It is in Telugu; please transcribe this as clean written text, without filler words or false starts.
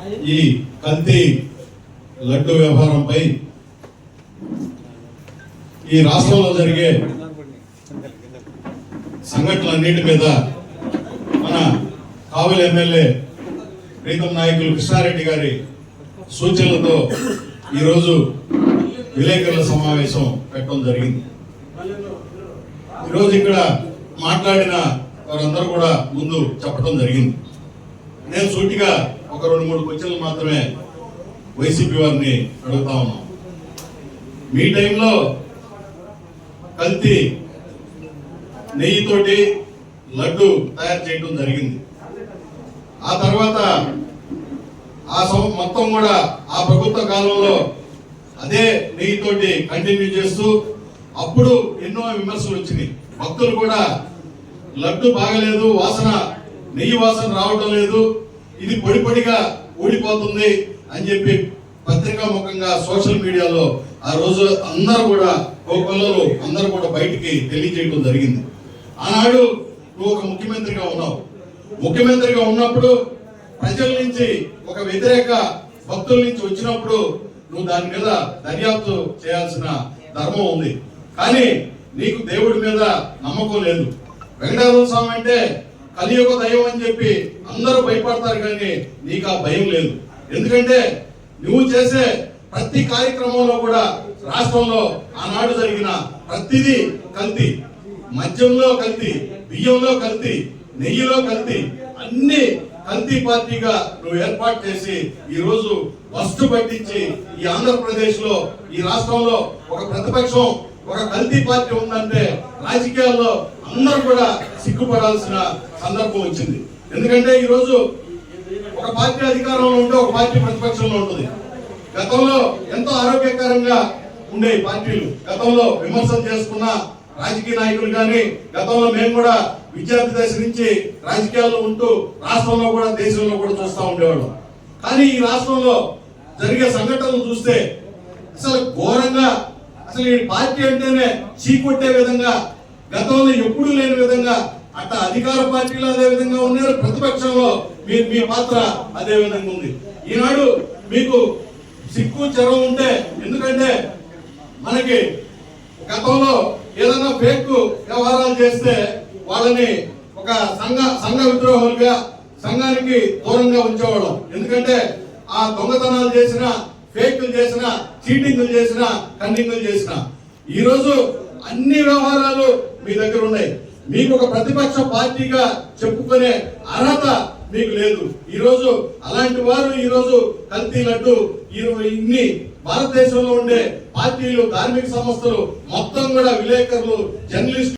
ఈ కల్తీ లడ్డు వ్యవహారంపై ఈ రాష్ట్రంలో జరిగే సంఘటనలన్నిటి మీద మన కావలి ఎమ్మెల్యే ప్రీతం నాయకులు కృష్ణారెడ్డి గారి సూచనలతో ఈరోజు విలేకరుల సమావేశం పెట్టడం జరిగింది. ఈరోజు ఇక్కడ మాట్లాడిన వారందరూ కూడా ముందు చెప్పడం జరిగింది. నేను సూటిగా ఒక 2-3 క్వశ్చన్లు మాత్రమే వైసీపీ వారిని అడుగుతా ఉన్నాం. మీ టైంలో కల్తీ నెయ్యితోటి లడ్డు తయారు చేయడం జరిగింది. ఆ తర్వాత మొత్తం కూడా ఆ ప్రభుత్వ కాలంలో అదే నెయ్యితోటి కంటిన్యూ చేస్తూ అప్పుడు ఎన్నో విమర్శలు వచ్చినాయి. భక్తులు కూడా లడ్డు బాగలేదు, వాసన నెయ్యి వాసన రావడం లేదు, ఇది పొడి పొడిగా ఊడిపోతుంది అని చెప్పి పత్రికా ముఖంగా సోషల్ మీడియాలో ఆ రోజు అందరూ కూడా పిల్లలు అందరూ కూడా బయటికి తెలియజేయడం జరిగింది. ఆనాడు నువ్వు ఒక ముఖ్యమంత్రిగా ఉన్నావు. ముఖ్యమంత్రిగా ఉన్నప్పుడు ప్రజల నుంచి ఒక వ్యతిరేక భక్తుల నుంచి వచ్చినప్పుడు నువ్వు దాని మీద దర్యాప్తు చేయాల్సిన ధర్మం ఉంది. కానీ నీకు దేవుడి మీద నమ్మకం లేదు. వెంకటేశ్వర స్వామి అంటే కలియుగ దైవం అని చెప్పి అందరూ భయపడతారు, కానీ నీకు ఆ భయం లేదు. ఎందుకంటే నువ్వు చేసే ప్రతి కార్యక్రమంలో కూడా రాష్ట్రంలో ఆనాడు జరిగిన ప్రతిదీ కల్తీ. మద్యంలో కల్తీ, బియ్యంలో కల్తీ, నెయ్యిలో కల్తీ, అన్ని కల్తీ పార్టీగా నువ్వు ఏర్పాటు చేసి ఈ రోజు వస్తు పట్టించి ఈ ఆంధ్రప్రదేశ్ లో ఈ రాష్ట్రంలో ఒక ప్రతిపక్షం ఒక కల్తీ పార్టీ ఉందంటే రాజకీయాల్లో అందరూ కూడా సిగ్గుపడాల్సిన సందర్భం వచ్చింది. ఎందుకంటే ఈ రోజు ఒక పార్టీ అధికారంలో ఉంటే ఒక పార్టీ ప్రతిపక్షంలో ఉంటుంది. గతంలో ఎంతో ఆరోగ్యకరంగా ఉండే పార్టీలు, గతంలో విమర్శలు చేసుకున్న రాజకీయ నాయకులు కానీ, గతంలో మేము కూడా విద్యార్థి దశ నుంచి రాజకీయాల్లో ఉంటూ రాష్ట్రంలో కూడా దేశంలో కూడా చూస్తూ ఉండేవాళ్ళం. కానీ ఈ రాష్ట్రంలో జరిగే సంఘటనలు చూస్తే అసలు ఘోరంగా, అసలు ఈ పార్టీ అంటేనే చీకొట్టే విధంగా, గతంలో ఎప్పుడూ లేని విధంగా అట్లా అధికార పార్టీలు అదే విధంగా ఉన్నారు, ప్రతిపక్షంలో మీ పాత్ర అదే విధంగా ఉంది. ఈనాడు మీకు సిగ్గు చెరవ ఉంటే, ఎందుకంటే మనకి గతంలో ఏదైనా ఫేక్ వ్యవహారాలు చేస్తే వాళ్ళని ఒక సంఘ విద్రోహులుగా సంఘానికి దూరంగా ఉంచేవాళ్ళం. ఎందుకంటే ఆ దొంగతనాలు చేసిన, ఫేక్లు చేసిన, చీటింగ్లు చేసిన, కన్నింగ్లు చేసిన, ఈ రోజు అన్ని వ్యవహారాలు మీ దగ్గర ఉన్నాయి. మీకు ఒక ప్రతిపక్ష పార్టీగా చెప్పుకునే అర్హత మీకు లేదు. ఈ రోజు అలాంటి వారు ఈ రోజు కల్తీ లడ్డు ఇన్ని భారతదేశంలో ఉండే పార్టీలు, ధార్మిక సంస్థలు మొత్తం కూడా విలేకరులు, జర్నలిస్టులు